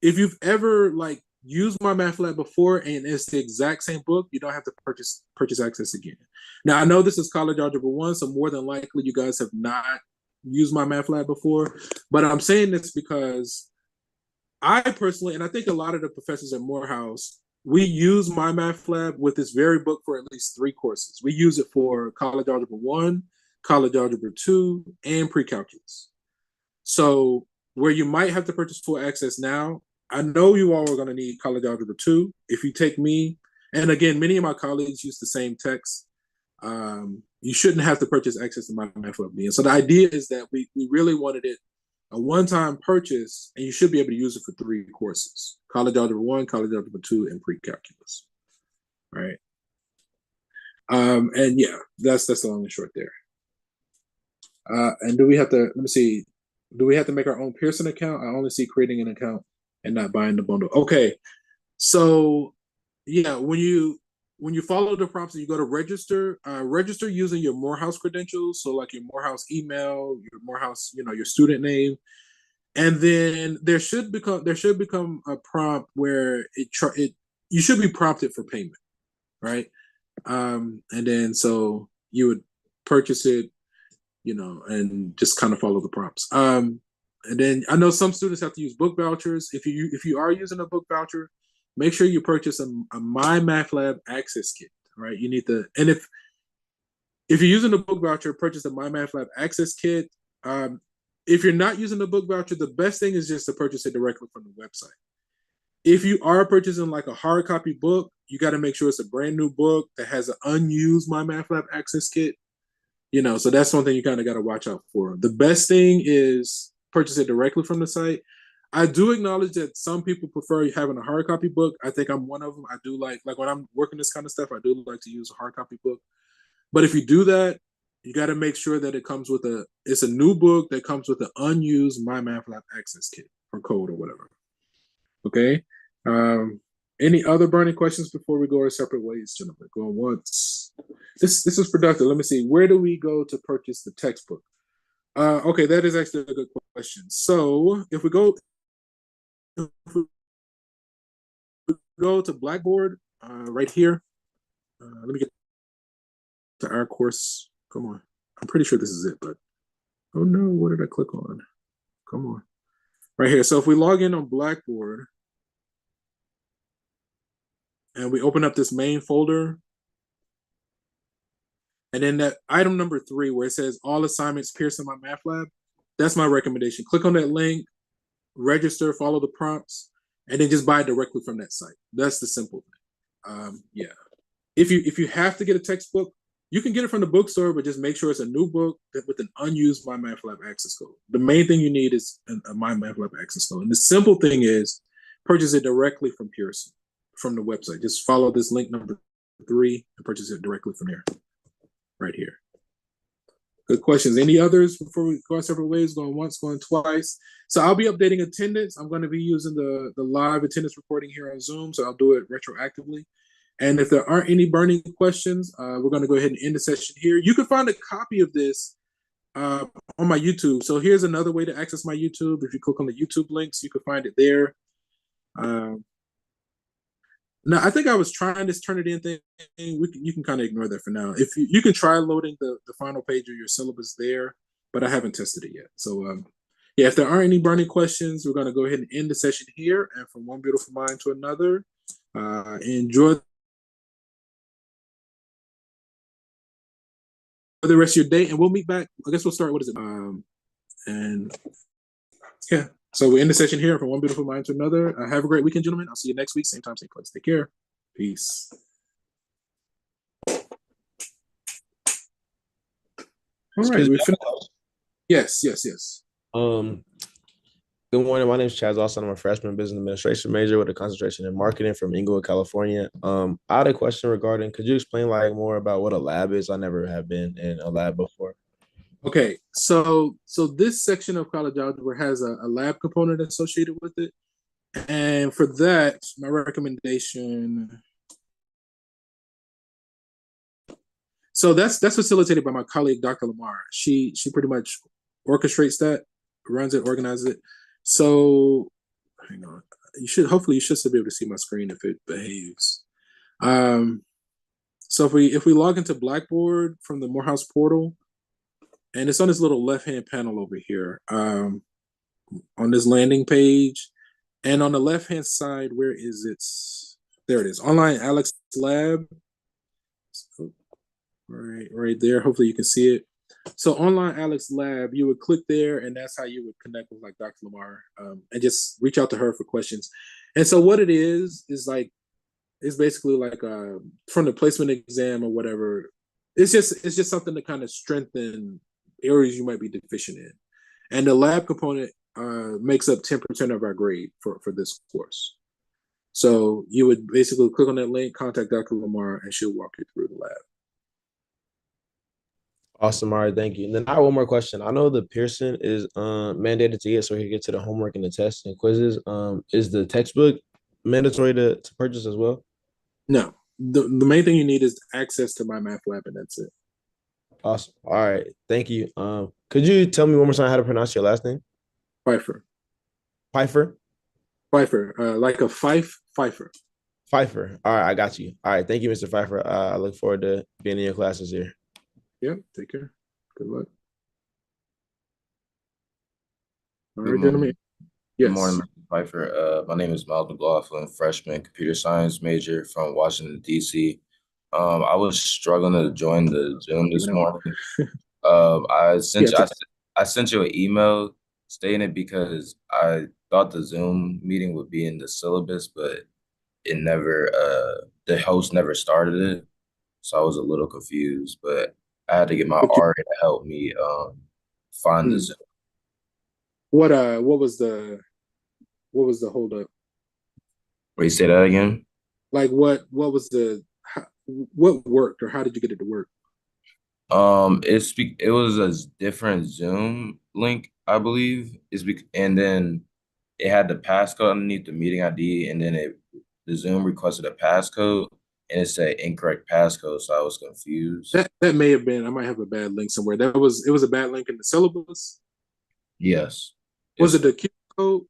if you've ever like used My Math Lab before and it's the exact same book, you don't have to purchase access again. Now, I know this is College Algebra 1, so more than likely you guys have not used My Math Lab before. But I'm saying this because I personally, and I think a lot of the professors at Morehouse, we use My Math Lab with this very book for at least 3 courses. We use it for College Algebra 1, College Algebra 2, and Pre-Calculus. So where you might have to purchase full access now. I know you all are going to need College Algebra 2. If you take me, and again, many of my colleagues use the same text, you shouldn't have to purchase access to MyMathLab B. And so the idea is that we really wanted it a one-time purchase, and you should be able to use it for 3 courses: College Algebra 1, College Algebra 2, and Pre-Calculus. Right. And yeah, that's the long and short there. And do we have to, let me see, do we have to make our own Pearson account? I only see creating an account and not buying the bundle. Okay. So yeah, when you follow the prompts and you go to register, register using your Morehouse credentials. So like your Morehouse email, your Morehouse, your student name. And then there should become a prompt where you should be prompted for payment, right? And then so you would purchase it, and just kind of follow the prompts. And then I know some students have to use book vouchers. If you are using a book voucher, make sure you purchase a MyMathLab Access Kit, right? You need to, and if you're using a book voucher, purchase the MyMathLab Access Kit. If you're not using the book voucher, the best thing is just to purchase it directly from the website. If you are purchasing like a hard copy book, you got to make sure it's a brand new book that has an unused MyMathLab Access Kit. So that's one thing you kind of got to watch out for. The best thing is purchase it directly from the site. I do acknowledge that some people prefer having a hard copy book. I think I'm one of them. I do like when I'm working this kind of stuff, I do like to use a hard copy book. But if you do that, you got to make sure that it comes with it's a new book that comes with an unused MyMathLab Access Kit or code or whatever. Okay. Any other burning questions before we go our separate ways, gentlemen? Going once. This is productive. Let me see. Where do we go to purchase the textbook? Okay, that is actually a good question. So if we go to Blackboard right here, let me get to our course. Come on. I'm pretty sure this is it, but oh no, what did I click on? Come on. Right here. So if we log in on Blackboard, and we open up this main folder, and then that item number 3 where it says all assignments Pearson MyMathLab, that's my recommendation. Click on that link, register, follow the prompts, and then just buy it directly from that site. That's the simple thing. Yeah. If you have to get a textbook, you can get it from the bookstore, but just make sure it's a new book with an unused MyMathLab access code. The main thing you need is a MyMathLab access code. And the simple thing is purchase it directly from Pearson, from the website. Just follow this link number 3 and purchase it directly from there, right here. Good questions. Any others before we go our separate ways? Going once, going twice. So I'll be updating attendance. I'm going to be using the live attendance recording here on Zoom, so I'll do it retroactively. And if there aren't any burning questions, we're going to go ahead and end the session here. You can find a copy of this on my YouTube. So here's another way to access my YouTube. If you click on the YouTube links, you can find it there. Now, I think I was trying this Turnitin thing. You can kind of ignore that for now. If you can try loading the final page of your syllabus there, but I haven't tested it yet. So yeah, if there aren't any burning questions, we're going to go ahead and end the session here. And from one beautiful mind to another, enjoy the rest of your day, and we'll meet back. I guess we'll start. What is it? And yeah. So we end the session here. From one beautiful mind to another. Have a great weekend, gentlemen. I'll see you next week. Same time, same place. Take care. Peace. All right. We finished. Yes. Good morning. My name is Chaz Austin. I'm a freshman business administration major with a concentration in marketing from Inglewood, California. I had a question regarding, could you explain more about what a lab is? I never have been in a lab before. Okay, so this section of College Algebra has a lab component associated with it. And for that, my recommendation, so that's facilitated by my colleague, Dr. Lamar. She pretty much orchestrates that, runs it, organizes it. So hang on. Hopefully you should still be able to see my screen if it behaves. So if we log into Blackboard from the Morehouse portal, and it's on this little left-hand panel over here, on this landing page. And on the left-hand side, where is it? There it is, Online Alex Lab. So, right there. Hopefully you can see it. So online Alex Lab, you would click there, and that's how you would connect with like Dr. Lamar, and just reach out to her for questions. And so what it is like it's basically like from the placement exam or whatever. It's just something to kind of strengthen areas you might be deficient in, and the lab component makes up 10% of our grade for this course. So you would basically click on that link, contact Dr. Lamar, and she'll walk you through the lab. Awesome. All right, thank you. And then I have one more question. I know the Pearson is mandated to get so he can get to the homework and the tests and quizzes. Is the textbook mandatory to purchase as well? No, the main thing you need is access to my math lab, and that's it. Awesome. All right, thank you. Could you tell me one more time how to pronounce your last name? Phifer. Phifer? Phifer, like a fife, Phifer. Phifer. All right, I got you. All right, thank you, Mr. Phifer. I look forward to being in your classes here. Yep, take care. Good luck. All Good right, morning. gentlemen. Good Yes. morning, Mr. Pfeiffer. My name is Miles McLaughlin, freshman, computer science major from Washington, D.C. I was struggling to join the Zoom this morning. I sent Yeah, I sent you an email stating it because I thought the Zoom meeting would be in the syllabus, but it never the host never started it. So I was a little confused, but I had to get my Okay. RA to help me find the Hmm. Zoom. What was the holdup? Wait, you say that again? Like what was what worked, or how did you get it to work? It was a different Zoom link, I believe. And then it had the passcode underneath the meeting ID, and then the Zoom requested a passcode, and it said incorrect passcode, so I was confused. That may have been. I might have a bad link somewhere. It was a bad link in the syllabus. Yes. Was it the Q code?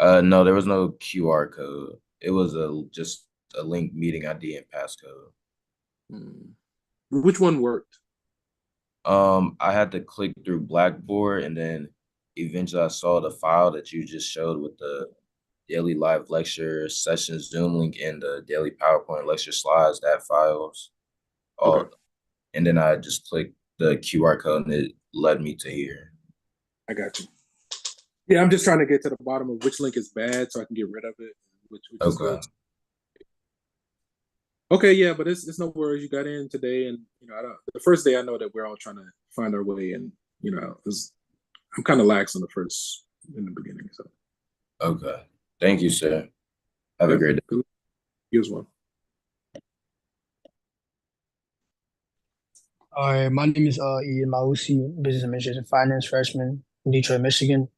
No, there was no QR code. It was just a link meeting ID and passcode. Hmm. Which one worked? I had to click through Blackboard, and then eventually I saw the file that you just showed with the daily live lecture session Zoom link and the daily PowerPoint lecture slides, that files. Okay. And then I just clicked the QR code and it led me to here. I got you. Yeah, I'm just trying to get to the bottom of which link is bad so I can get rid of it, which is Okay. good. Okay, yeah, but it's no worries. You got in today, and the first day I know that we're all trying to find our way, and I'm kind of lax on in the beginning. So Okay. Thank you, sir. Have a great day. Good. You as well. All right, my name is Ian Mausi, business administration finance freshman from Detroit, Michigan.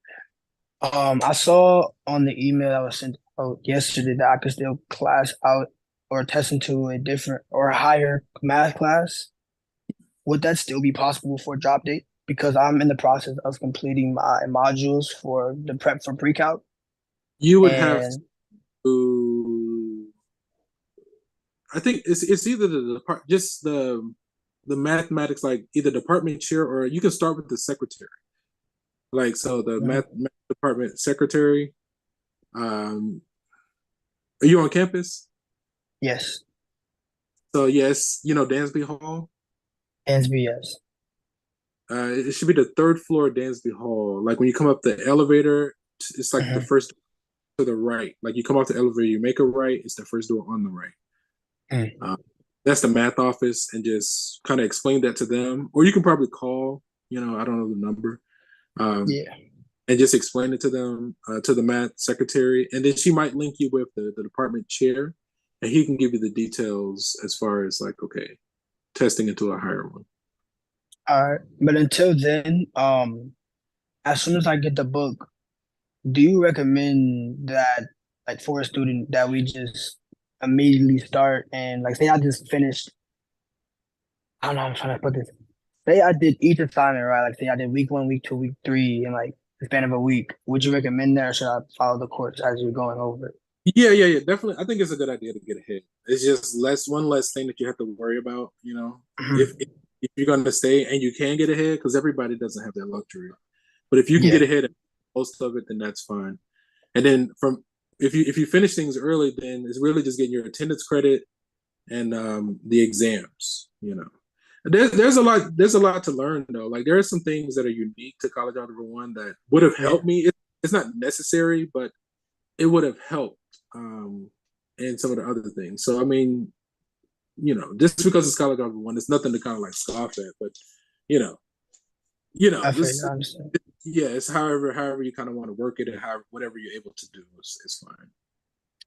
I saw on the email that was sent out yesterday that I could still class out or test into a different or a higher math class. Would that still be possible for drop date? Because I'm in the process of completing my modules for the prep for pre-calc. You would have And to. I think it's either just the mathematics, like either department chair, or you can start with the secretary. Like, so the math department secretary. Are you on campus? yes, So yes, Dansby Hall. Ansby, yes. It should be the third floor of Dansby Hall. Like when you come up the elevator, it's like the first to the right. Like you come off the elevator, you make a right. It's the first door on the right. That's the math office, and just kind of explain that to them. Or you can probably call. I don't know the number. Yeah. And just explain it to them, to the math secretary, and then she might link you with the department chair, and he can give you the details as far as like, okay, testing into a higher one. All right. But until then, as soon as I get the book, do you recommend that, like, for a student that we just immediately start and, like, say I just finished, I don't know how I'm trying to put this. Say I did each assignment, right? Like, say I did week 1, week 2, week 3, in like the span of a week. Would you recommend that, or should I follow the course as you're going over it? Yeah, definitely. I think it's a good idea to get ahead. It's just one less thing that you have to worry about. If you're going to stay and you can get ahead, because everybody doesn't have that luxury. But if you can get ahead of most of it, then that's fine. And then if you finish things early, then it's really just getting your attendance credit and the exams. There's a lot to learn though. Like there are some things that are unique to College Algebra 1 that would have helped me. It's not necessary, but it would have helped and some of the other things. So I mean, just because it's College Algebra 1, it's nothing to kind of like scoff at, but I this understand. yeah, it's however you kind of want to work it, and whatever you're able to do is fine.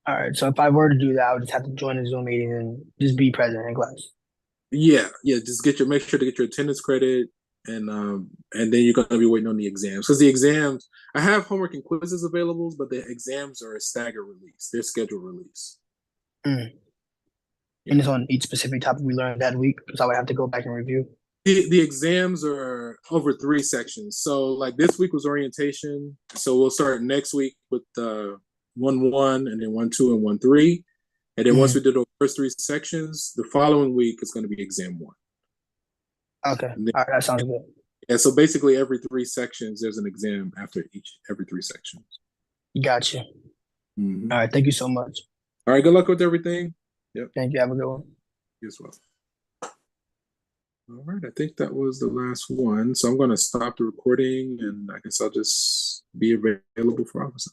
All right. So if I were to do that, I would just have to join the Zoom meeting and just be present in class. Yeah, just make sure to get your attendance credit, and then you're gonna be waiting on the exams, because the exams, I have homework and quizzes available, but the exams are a staggered release. They're scheduled release. And it's on each specific topic we learned that week, so I would have to go back and review. The exams are over 3 sections. So like this week was orientation. So we'll start next week with 1-1 and then 1-2 and 1-3. And then once we do the first 3 sections, the following week is going to be exam 1. Okay. All right, that sounds good. Yeah, so basically every 3 sections there's an exam after every 3 sections. Gotcha. Mm-hmm. All right, thank you so much. All right, good luck with everything. Yep. Thank you. Have a good one. You as well. All right, I think that was the last one. So I'm going to stop the recording, and I guess I'll just be available for office.